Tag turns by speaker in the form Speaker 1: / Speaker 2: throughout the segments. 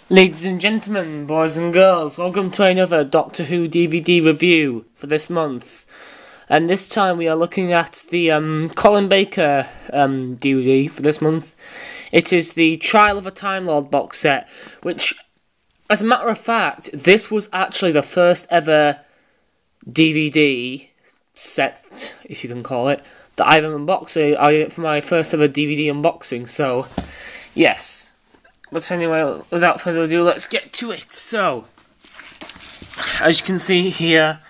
Speaker 1: Ladies and gentlemen, boys and girls, welcome to another Doctor Who DVD review for this month. And this time we are looking at the Colin Baker DVD for this month. It is the Trial of a Time Lord box set, which, as a matter of fact, this was actually the first ever DVD set, if you can call it, that I've unboxed. I did it for my first ever DVD unboxing, so yes. But anyway, without further ado, let's get to it. So, as you can see here,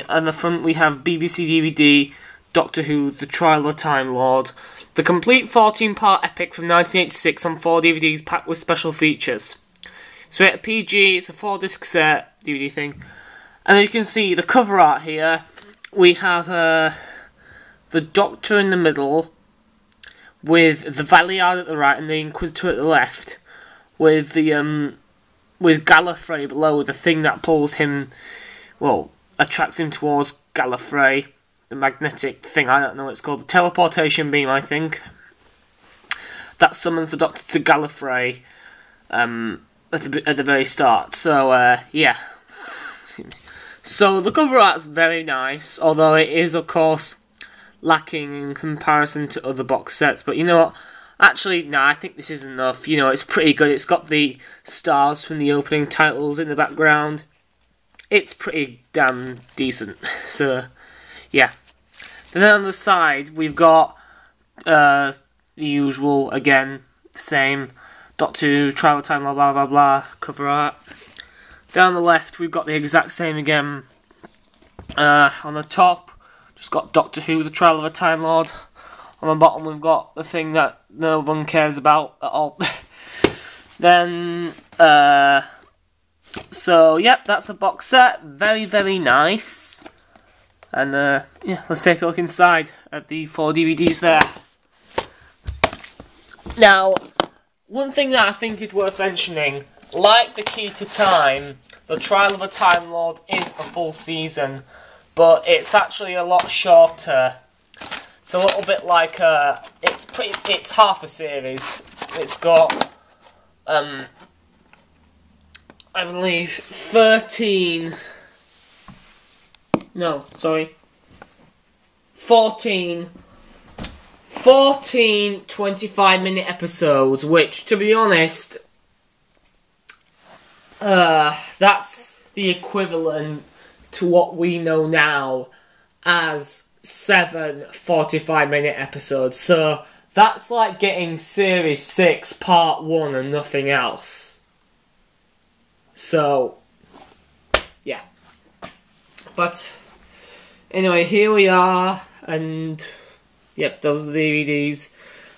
Speaker 1: on the front we have BBC DVD, Doctor Who, The Trial of a Time Lord. The complete 14-part epic from 1986 on 4 DVDs packed with special features. So rated PG, it's a 4-disc set, DVD thing. And as you can see, the cover art here, we have the Doctor in the middle, with the Valeyard at the right and the Inquisitor at the left, with the with Gallifrey below, the thing that pulls him, well, attracts him towards Gallifrey, the magnetic thing, I don't know what it's called, the teleportation beam, I think, that summons the Doctor to Gallifrey at the very start. So yeah. So the cover art's very nice, although it is of course lacking in comparison to other box sets, but you know what, actually, nah, I think this is enough. You know, it's pretty good. It's got the stars from the opening titles in the background. It's pretty damn decent. So, yeah. Then on the side, we've got the usual, again, same Doctor Who, Trial of Time, blah blah blah blah, cover art. Down the left, we've got the exact same again. On the top, just got Doctor Who, The Trial of a Time Lord. On the bottom we've got the thing that no one cares about at all. Then, so yep, that's the box set. Very, very nice. And yeah, let's take a look inside at the 4 DVDs there. Now, one thing that I think is worth mentioning, like The Key to Time, The Trial of a Time Lord is a full season, but it's actually a lot shorter. It's a little bit like it's half a series. It's got I believe 14 25-minute episodes, which, to be honest, that's the equivalent to what we know now as 7 45-minute episodes. So that's like getting Series 6 Part 1 and nothing else. So, yeah. But, anyway, here we are, and, yep, those are the DVDs.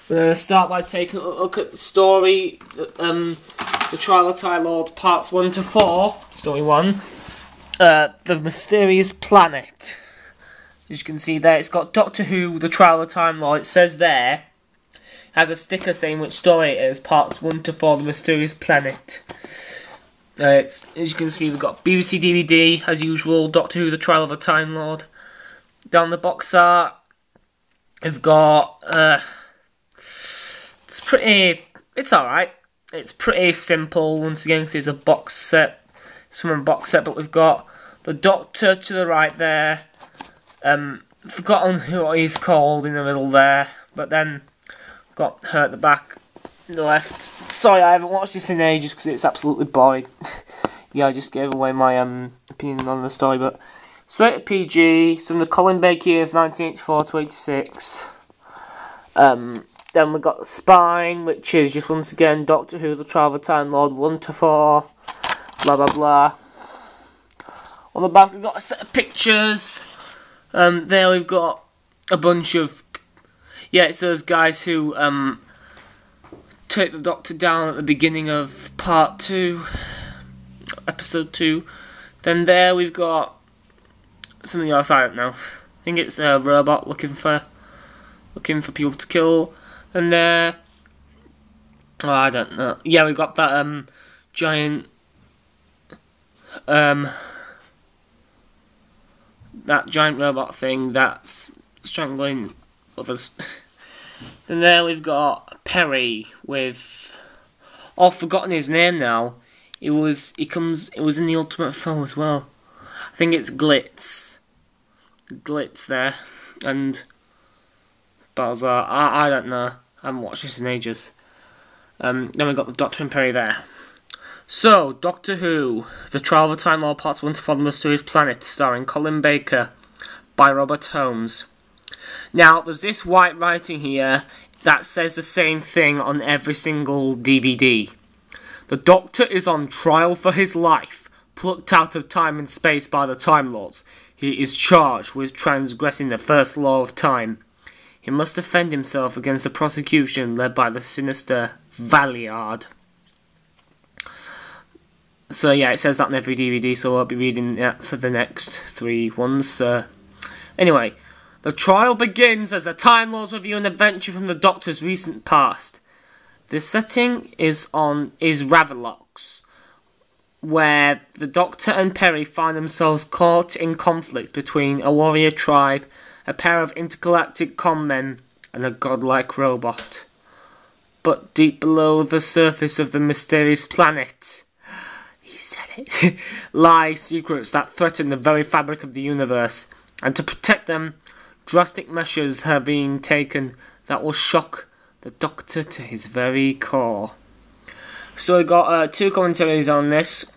Speaker 1: We're going to start by taking a look at the story, The Trial of Time Lord, Parts 1 to 4, Story 1. The Mysterious Planet. As you can see there, it's got Doctor Who, The Trial of Time Lord. It says there, has a sticker saying which story it is, Parts 1 to 4, The Mysterious Planet. As you can see, we've got BBC DVD, as usual, Doctor Who, The Trial of a Time Lord. Down the box art, we've got, it's alright. It's pretty simple, once again, because it's a box set. It's from a box set, but we've got the Doctor to the right there. Forgotten who he's called in the middle there, but then got her at the back, in the left. Sorry, I haven't watched this in ages because it's absolutely boring. Yeah, I just gave away my opinion on the story, but it's rated PG. Some of the Colin Baker years, 1984 to 86. Then we've got the spine, which is just once again Doctor Who, The Trial of a Time Lord, 1 to 4, blah blah blah. On the back we've got a set of pictures. There we've got a bunch of, yeah, it's those guys who take the Doctor down at the beginning of Part 2, Episode 2. Then there we've got something else, I don't know. I think it's a robot looking for people to kill. And there, oh, I don't know. Yeah, we've got that giant that giant robot thing that's strangling others. And there we've got Peri with Oh, I've forgotten his name now. It was in the Ultimate Foe as well. I think it's Glitz. Glitz there. And Balzar. I don't know. I haven't watched this in ages. Then we got the Doctor and Peri there. So, Doctor Who, The Trial of a Time Lord Parts 1 to follow the Mysterious Planet, starring Colin Baker, by Robert Holmes. Now, there's this white writing here that says the same thing on every single DVD. The Doctor is on trial for his life, plucked out of time and space by the Time Lords. He is charged with transgressing the first law of time. He must defend himself against the prosecution led by the sinister Valeyard. So yeah, it says that on every DVD, so I'll be reading that for the next 3 ones. Anyway, the trial begins as the Time Lords review an adventure from the Doctor's recent past. The setting is Ravolox, where the Doctor and Peri find themselves caught in conflict between a warrior tribe, a pair of intergalactic conmen, and a godlike robot. But deep below the surface of the mysterious planet, lie secrets that threaten the very fabric of the universe, and to protect them, drastic measures are being taken that will shock the Doctor to his very core. So we got 2 commentaries on this.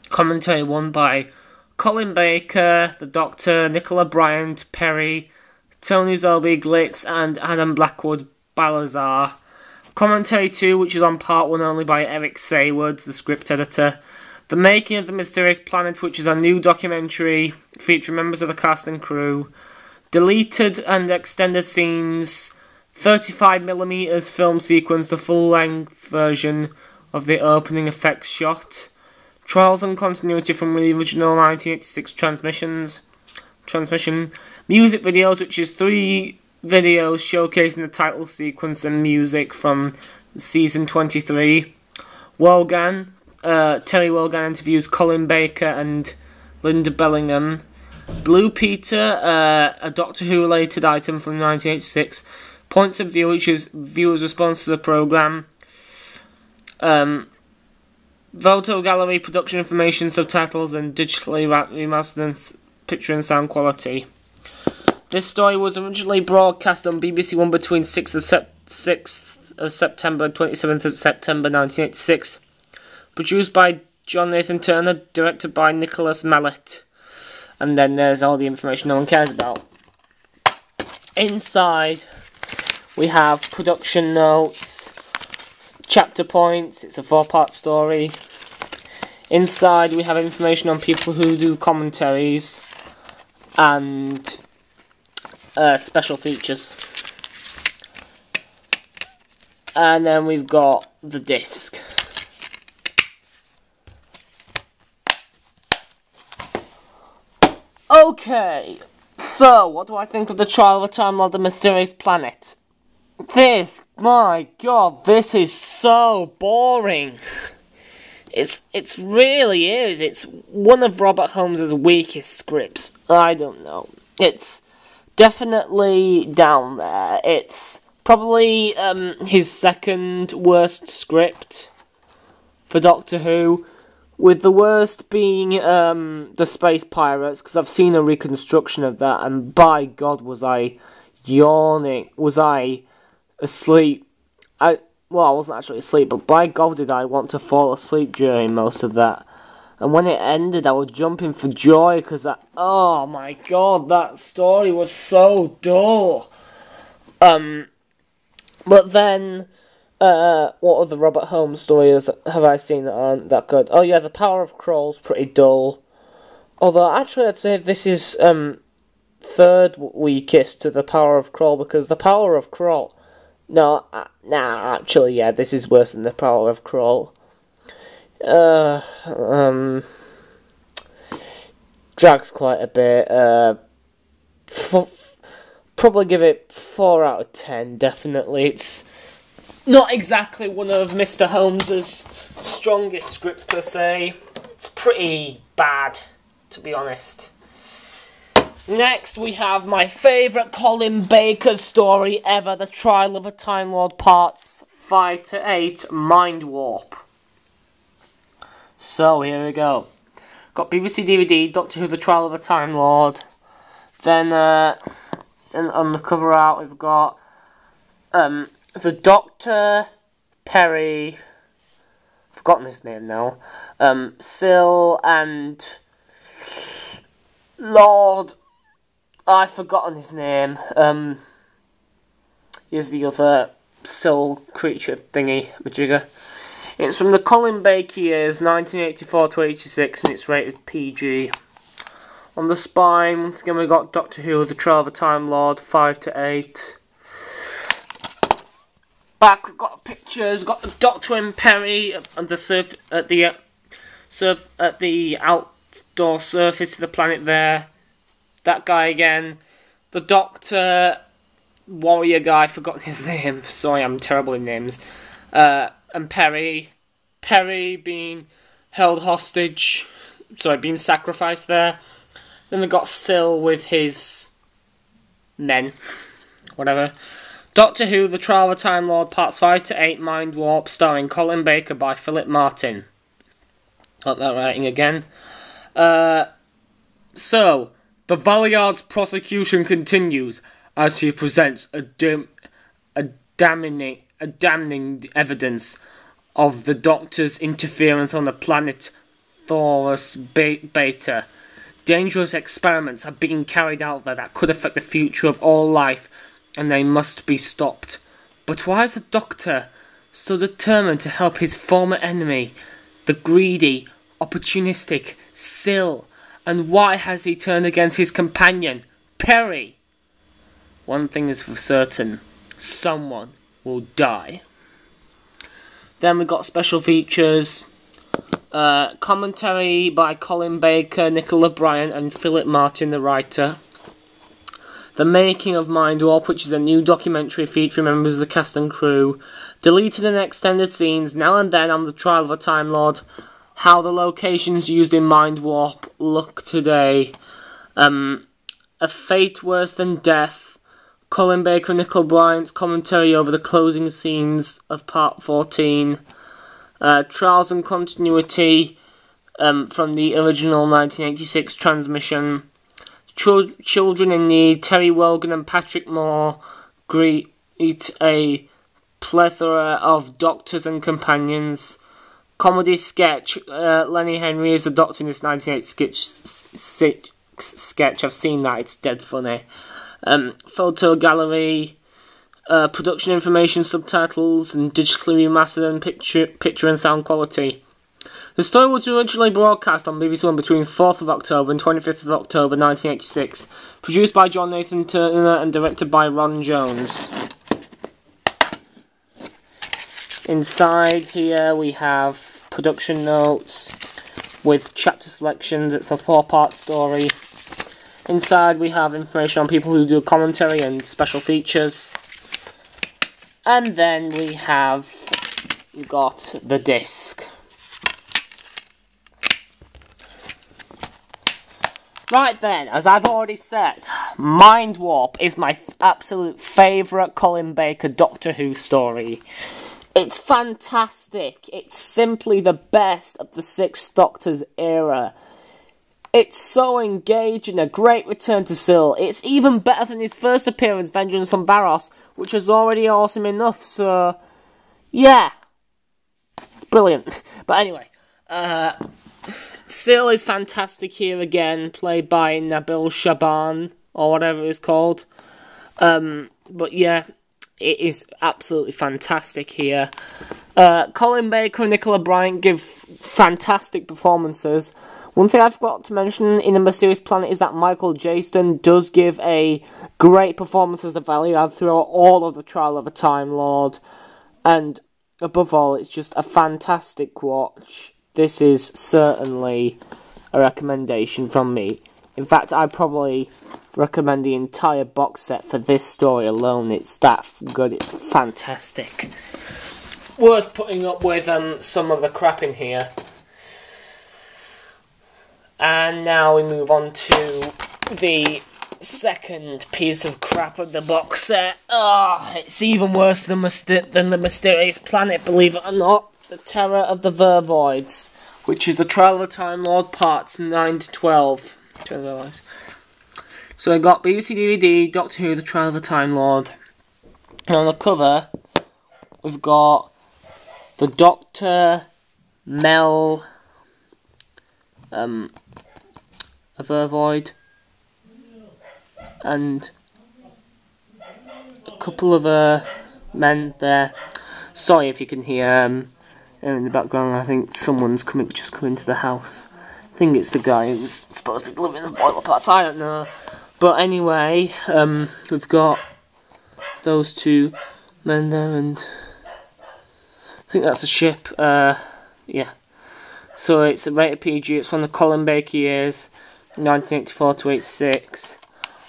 Speaker 1: Commentary 1 by Colin Baker, the Doctor, Nicola Bryant, Peri, Tony Zolby, Glitz, and Adam Blackwood, Balazar. Commentary 2, which is on part 1 only, by Eric Saywood, the script editor. The Making of the Mysterious Planet, which is a new documentary featuring members of the cast and crew. Deleted and extended scenes, 35mm film sequence, the full-length version of the opening effects shot. Trials and continuity from the original 1986 transmission. Music videos, which is 3 videos showcasing the title sequence and music from season 23. Terry Wogan interviews Colin Baker and Linda Bellingham. Blue Peter, a Doctor Who related item from 1986. Points of view, which is viewers' response to the programme. Photo gallery, production information, subtitles, and digitally remastered picture and sound quality. This story was originally broadcast on BBC One between 6th of September and 27th of September 1986. Produced by John Nathan Turner, directed by Nicholas Mallet. And then there's all the information no one cares about. Inside, we have production notes, chapter points. It's a 4-part story. Inside, we have information on people who do commentaries and special features. And then we've got the disc. Okay, so what do I think of the Trial of a Time Lord, the Mysterious Planet? My god, this is so boring. It really is. It's one of Robert Holmes' weakest scripts. I don't know. It's definitely down there. It's probably his second worst script for Doctor Who, with the worst being the Space Pirates, because I've seen a reconstruction of that, and by God was I yawning. Was I asleep? I wasn't actually asleep, but by God did I want to fall asleep during most of that. And when it ended, I was jumping for joy, because oh my God, that story was so dull. But then, what other Robert Holmes stories have I seen that aren't that good? Oh yeah, The Power of Kroll's pretty dull. Although, actually, I'd say this is third weakest to The Power of Kroll, because The Power of Kroll... actually, yeah, this is worse than The Power of Kroll. Drags quite a bit. Probably give it 4 out of 10, definitely. It's not exactly one of Mr. Holmes' strongest scripts per se. It's pretty bad, to be honest. Next, we have my favourite Colin Baker story ever, The Trial of a Time Lord Parts 5 to 8 Mindwarp. So here we go. Got BBC DVD, Doctor Who: The Trial of the Time Lord. Then and on the cover art we've got the Doctor, Peri, forgotten his name now, Sil and Lord, I've forgotten his name. Here's the other Sil creature thingy majigger. It's from the Colin Baker years, 1984 to 86, and it's rated PG. On the spine, once again we've got Doctor Who: The Trial of the Time Lord, 5 to 8. Back we've got pictures, we've got the Doctor and Peri at the at the outdoor surface of the planet there. That guy again. The Doctor warrior guy, forgotten his name. Sorry, I'm terrible in names. And Peri being held hostage. Sorry, being sacrificed there. Then we got Sil with his men. Whatever. Doctor Who: The Trial of the Time Lord, Parts 5 to 8, Mindwarp, starring Colin Baker by Philip Martin. Got that writing again. So, the Valeyard's prosecution continues as he presents a damning evidence of the Doctor's interference on the planet Thoros Beta. Dangerous experiments are being carried out there that could affect the future of all life, and they must be stopped. But why is the Doctor so determined to help his former enemy, the greedy, opportunistic Sil? And why has he turned against his companion, Peri? One thing is for certain, someone will die. Then we got special features, commentary by Colin Baker, Nicola Bryant and Philip Martin, the writer. The Making of Mindwarp, which is a new documentary featuring members of the cast and crew. Deleted and extended scenes, now and then on the Trial of a Time Lord. How the locations used in Mindwarp look today. A Fate Worse Than Death. Colin Baker and Nicola Bryant's commentary over the closing scenes of Part 14. Trials and Continuity from the original 1986 transmission. Children in Need, Terry Wogan and Patrick Moore greet a plethora of doctors and companions. Comedy sketch, Lenny Henry is the Doctor in this 1986 sketch. I've seen that, it's dead funny. Photo gallery, production information, subtitles, and digitally remastered and picture and sound quality. The story was originally broadcast on BBC One between 4th of October and 25th of October 1986. Produced by John Nathan Turner and directed by Ron Jones. Inside here we have production notes with chapter selections. It's a 4-part story. Inside we have information on people who do commentary and special features. And then we've got the disc. Right then, as I've already said, Mindwarp is my absolute favourite Colin Baker Doctor Who story. It's fantastic. It's simply the best of the Sixth Doctor's era. It's so engaging, a great return to Sil. It's even better than his first appearance, Vengeance on Varos, which was already awesome enough, so yeah. Brilliant. But anyway, Sil is fantastic here again, played by Nabil Shaban, or whatever it's called. But yeah, it is absolutely fantastic here. Colin Baker and Nicola Bryant give fantastic performances. One thing I forgot to mention in A Mysterious Planet is that Michael Jaston does give a great performance as the Valeyard throughout all of the Trial of a Time Lord. And above all, it's just a fantastic watch. This is certainly a recommendation from me. In fact, I'd probably recommend the entire box set for this story alone. It's that good, it's fantastic. Worth putting up with some of the crap in here. And now we move on to the second piece of crap of the box set. It's even worse than the Mysterious Planet, believe it or not. The Terror of the Vervoids, which is the Trial of the Time Lord parts 9 to 12. So I got BBC DVD, Doctor Who, The Trial of the Time Lord. And on the cover, we've got the Doctor, Mel, a Vervoid, and a couple of men there. Sorry if you can hear in the background. I think someone's just come into the house. I think it's the guy who's supposed to be delivering the boiler parts. I don't know. But anyway, we've got those two men there, and I think that's a ship. Yeah. So it's a rated PG. It's from the Colin Baker years, 1984 to 86.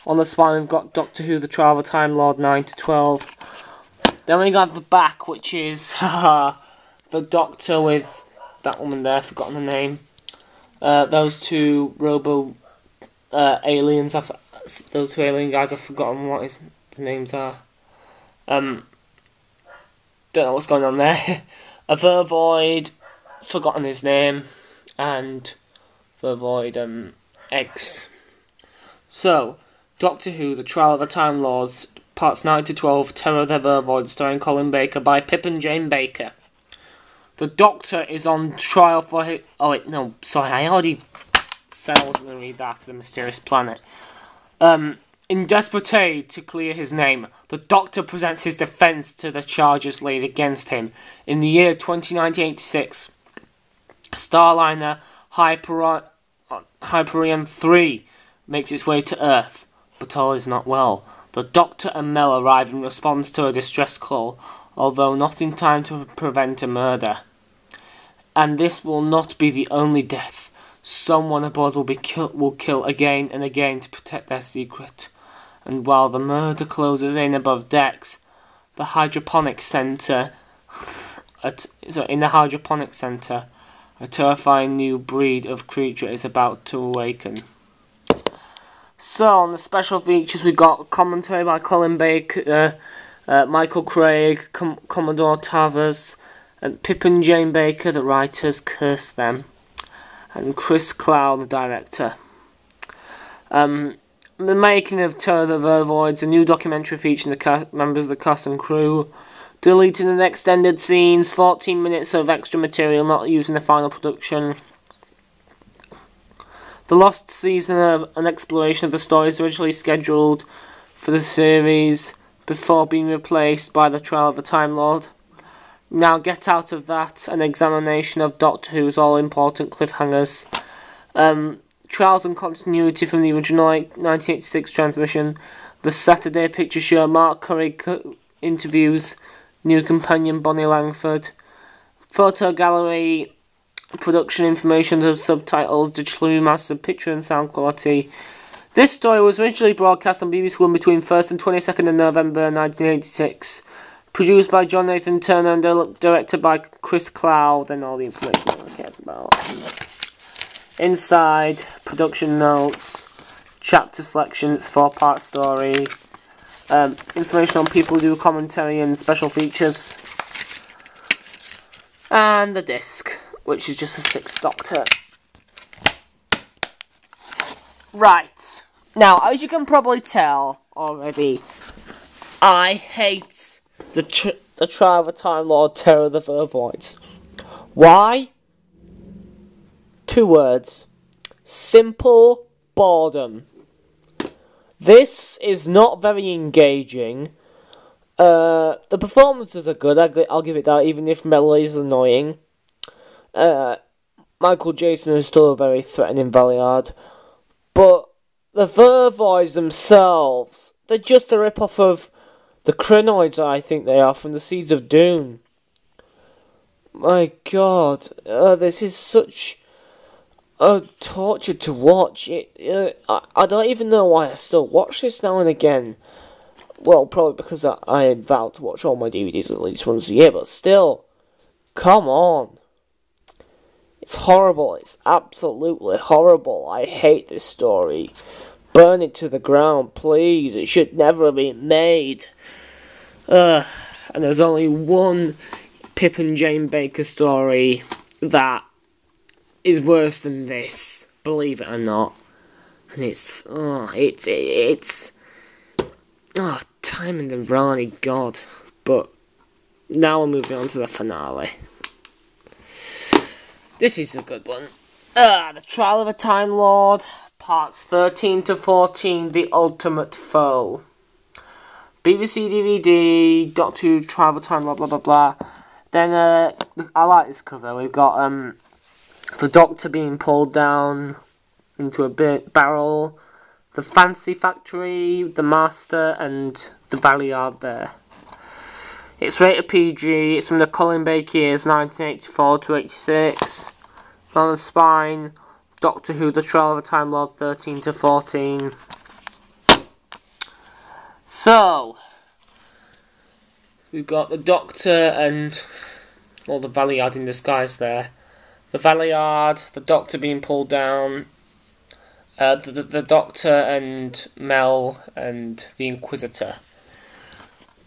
Speaker 1: On the spine we've got Doctor Who, The Trial of the Time Lord, 9 to 12. Then we got the back, which is the Doctor with that woman there, I've forgotten the name. Those two aliens, those two alien guys, I've forgotten what the names are. Don't know what's going on there. A Vervoid, forgotten his name, and Vervoid X. So, Doctor Who, The Trial of the Time Lords, parts 9 to 12, Terror of the Vervoid, starring Colin Baker, by Pip and Jane Baker. The Doctor is on trial for his... Oh wait, no, sorry, I already said I wasn't going to read that, The Mysterious Planet. In desperate aid to clear his name, the Doctor presents his defence to the charges laid against him. In the year 1986, Starliner Hyperion 3 makes its way to Earth, but all is not well. The Doctor and Mel arrive in response to a distress call, although not in time to prevent a murder. And this will not be the only death. Someone aboard will kill again and again to protect their secret. And while the murder closes in above decks, in the hydroponic centre, a terrifying new breed of creature is about to awaken. So, on the special features, we got commentary by Colin Baker, Michael Craig, Commodore Tavers, and Pip and Jane Baker, the writers, curse them, and Chris Clow, the director. The making of Terror of the Vervoids, a new documentary featuring the members of the cast and crew, deleted and extended scenes, 14 minutes of extra material not used in the final production. The lost season of an exploration of the stories originally scheduled for the series before being replaced by The Trial of the Time Lord. Now get out of that an examination of Doctor Who's all-important cliffhangers. Trials and continuity from the original 1986 transmission. The Saturday Picture Show, Mark Curry interviews new companion Bonnie Langford. Photo gallery, production information of subtitles, digitally remastered picture and sound quality. This story was originally broadcast on BBC One between 1st and 22nd of November 1986. Produced by John Nathan Turner and directed by Chris Clow. Then all the information no one cares about. Inside, production notes, chapter selections, 4-part story, information on people who do commentary and special features, and the disc, which is just a 6th Doctor. Right, now as you can probably tell already, I hate the Trial of the Time Lord, Terror of the Vervoids. Why? 2 words. Simple boredom. This is not very engaging. The performances are good, I'll give it that, even if Melody is annoying. Michael Jason is still a very threatening Valeyard. But the Vervoids themselves, they're just a rip-off of the Krynoids, I think they are, from the Seeds of Doom. My God, this is such a torture to watch. I don't even know why I still watch this now and again. Well, probably because I vow to watch all my DVDs at least once a year, but still, come on. It's horrible, it's absolutely horrible. I hate this story. Burn it to the ground, please. It should never have been made. And there's only one Pip and Jane Baker story that is worse than this, believe it or not. And it's Time in the Rani, God. But now we're moving on to the finale. This is a good one. The Trial of a Time Lord, parts 13 to 14, The Ultimate Foe. BBC DVD, Doctor Who, Trial of a Time Lord, blah blah blah. Then I like this cover. We've got the Doctor being pulled down into a barrel, the Fancy Factory, the Master, and the Valeyard there. It's rated PG. It's from the Colin Baker years 1984 to 86. It's on the spine. Doctor Who, The Trial of a Time Lord, 13 to 14. So we've got the Doctor and all the Valeyard in disguise there. The Valeyard, the Doctor being pulled down. The Doctor and Mel and the Inquisitor.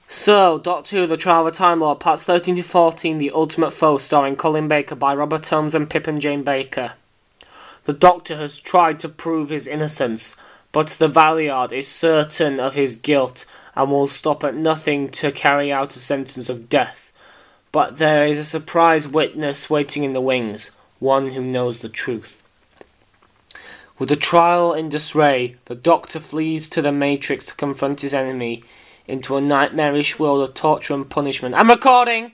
Speaker 1: So, Doctor Who, The Trial of a Time Lord, parts 13 to 14, The Ultimate Foe, starring Colin Baker, by Robert Holmes and Pip and Jane Baker. The Doctor has tried to prove his innocence, but the Valeyard is certain of his guilt and will stop at nothing to carry out a sentence of death. But there is a surprise witness waiting in the wings, one who knows the truth. With the trial in disarray, the Doctor flees to the Matrix to confront his enemy, into a nightmarish world of torture and punishment. I'm recording!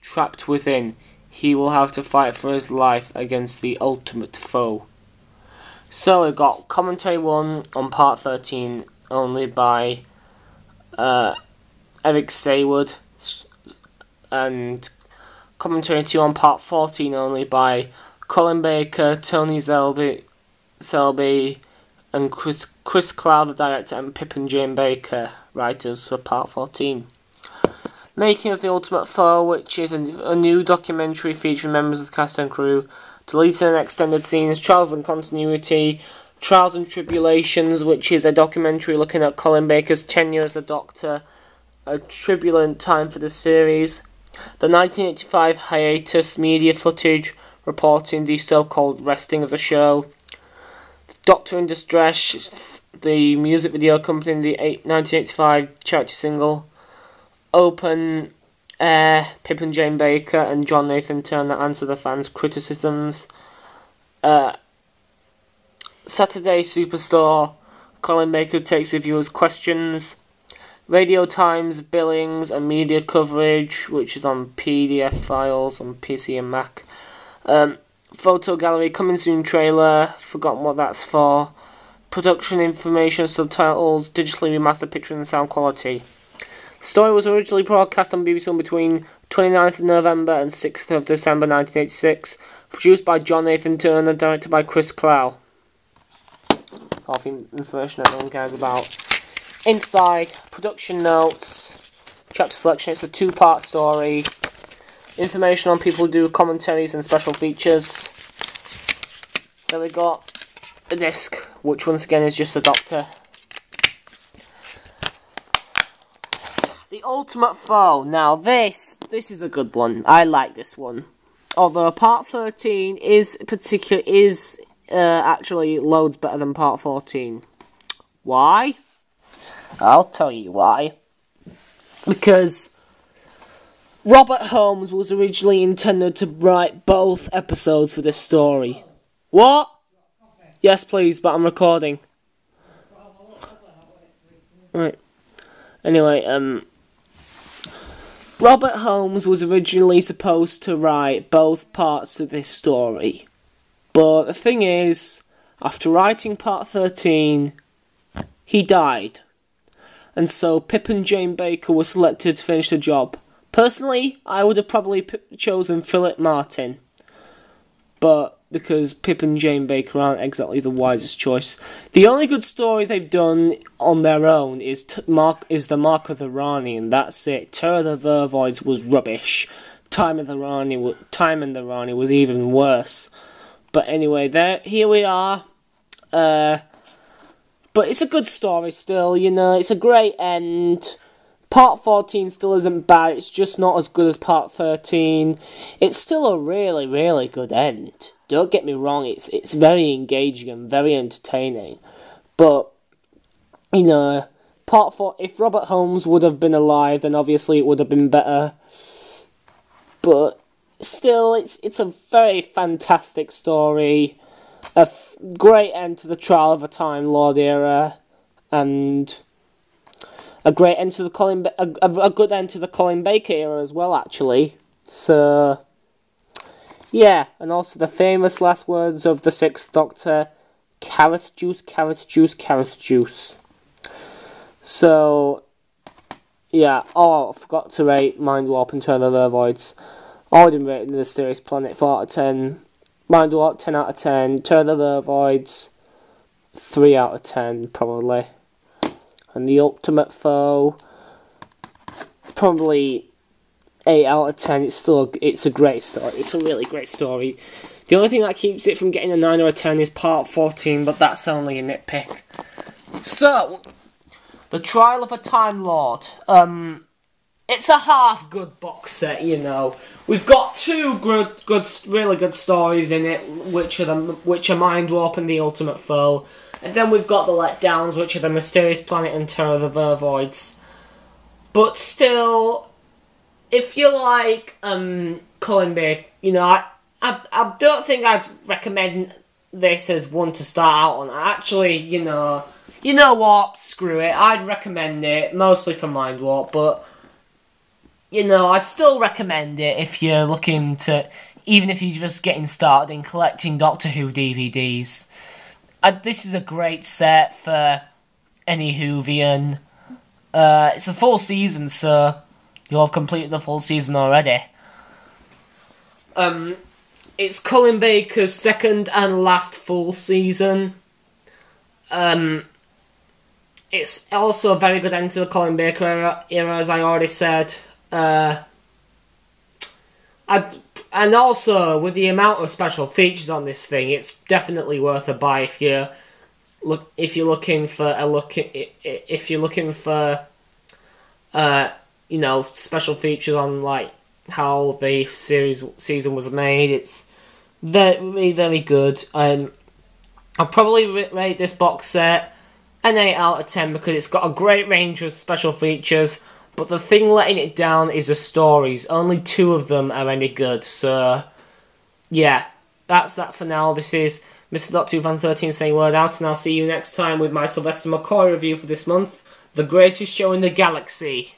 Speaker 1: Trapped within, he will have to fight for his life against the ultimate foe. So we've got commentary 1 on part 13, only by Eric Saywood, and commentary 2 on part 14, only by Colin Baker, Tony Selby, and Chris Cloud, the director, and Pip and Jane Baker, writers for part 14. Making of the Ultimate Foe, which is a new documentary featuring members of the cast and crew, deleted and extended scenes, Trials and Continuity, Trials and Tribulations, which is a documentary looking at Colin Baker's tenure as the Doctor, a turbulent time for the series, the 1985 hiatus media footage reporting the so-called resting of the show, Doctor in Distress, the music video accompanying the 1985 charity single, Open Air, Pip and Jane Baker and John Nathan Turner answer the fans' criticisms, Saturday Superstore, Colin Baker takes the viewers' questions, Radio Times, billings and media coverage, which is on PDF files on PC and Mac, Photo gallery, coming soon trailer, forgotten what that's for. Production information, subtitles, digitally remastered picture and sound quality. The story was originally broadcast on BBC One between 29th of November and 6th of December 1986. Produced by John Nathan Turner, directed by Chris Clow. Half information that no one cares about. Inside, production notes, chapter selection. It's a 2-part story. Information on people who do commentaries and special features. Then we got the disc, which once again is just the Doctor. The Ultimate Foe. Now this is a good one. I like this one. Although part 13 is actually loads better than part 14. Why? I'll tell you why. Because Robert Holmes was originally intended to write both episodes for this story. What? Yes, please, but I'm recording. Right. Anyway, Robert Holmes was originally supposed to write both parts of this story. But the thing is, after writing part 13, he died. And so Pip and Jane Baker were selected to finish the job. Personally, I would have probably chosen Philip Martin. But because Pip and Jane Baker aren't exactly the wisest choice. The only good story they've done on their own is the Mark of the Rani, and that's it. Terror of the Vervoids was rubbish. Time in the Rani was even worse. But anyway, here we are. But it's a good story still, you know, it's a great end. Part 14 still isn't bad, it's just not as good as Part 13. It's still a really, really good end. Don't get me wrong, it's very engaging and very entertaining. But, you know, Part 4, if Robert Holmes would have been alive, then obviously it would have been better. But, still, it's a very fantastic story. Great end to the Trial of a Time Lord era. And a great end to the a good end to the Colin Baker era as well, actually. So, yeah, and also the famous last words of the Sixth Doctor: carrot juice, carrot juice, carrot juice. So, yeah. Oh, I forgot to rate Mindwarp and Turn of Vervoids. I didn't rate the Mysterious Planet 4 out of 10. Mindwarp 10 out of 10. Turn of Vervoids 3 out of 10 probably. And The Ultimate Foe, probably 8 out of 10. It's a great story. It's a really great story. The only thing that keeps it from getting a 9 or a 10 is Part 14, but that's only a nitpick. So, The Trial of a Time Lord. It's a half good box set, you know. We've got two really good stories in it, which are Mindwarp and The Ultimate Foe. And then we've got the letdowns, which are The Mysterious Planet and Terror of the Vervoids. But still, if you like Colin Baker, you know, I don't think I'd recommend this as one to start out on. Actually, you know what? Screw it. I'd recommend it mostly for Mindwarp, but you know, I'd still recommend it if you're looking to, even if you're just getting started in collecting Doctor Who DVDs. This is a great set for any Whovian. It's a full season, so you'll have completed the full season already. It's Colin Baker's second and last full season. It's also a very good end to the Colin Baker era, as I already said. And also with the amount of special features on this thing, it's definitely worth a buy if you're looking for you know, special features on like how the season was made. It's very, very good. I'll probably rate this box set an 8 out of 10 because it's got a great range of special features. But the thing letting it down is the stories. Only 2 of them are any good. So, yeah, that's that for now. This is Mr. Doctor 2013 saying word out, and I'll see you next time with my Sylvester McCoy review for this month, The Greatest Show in the Galaxy.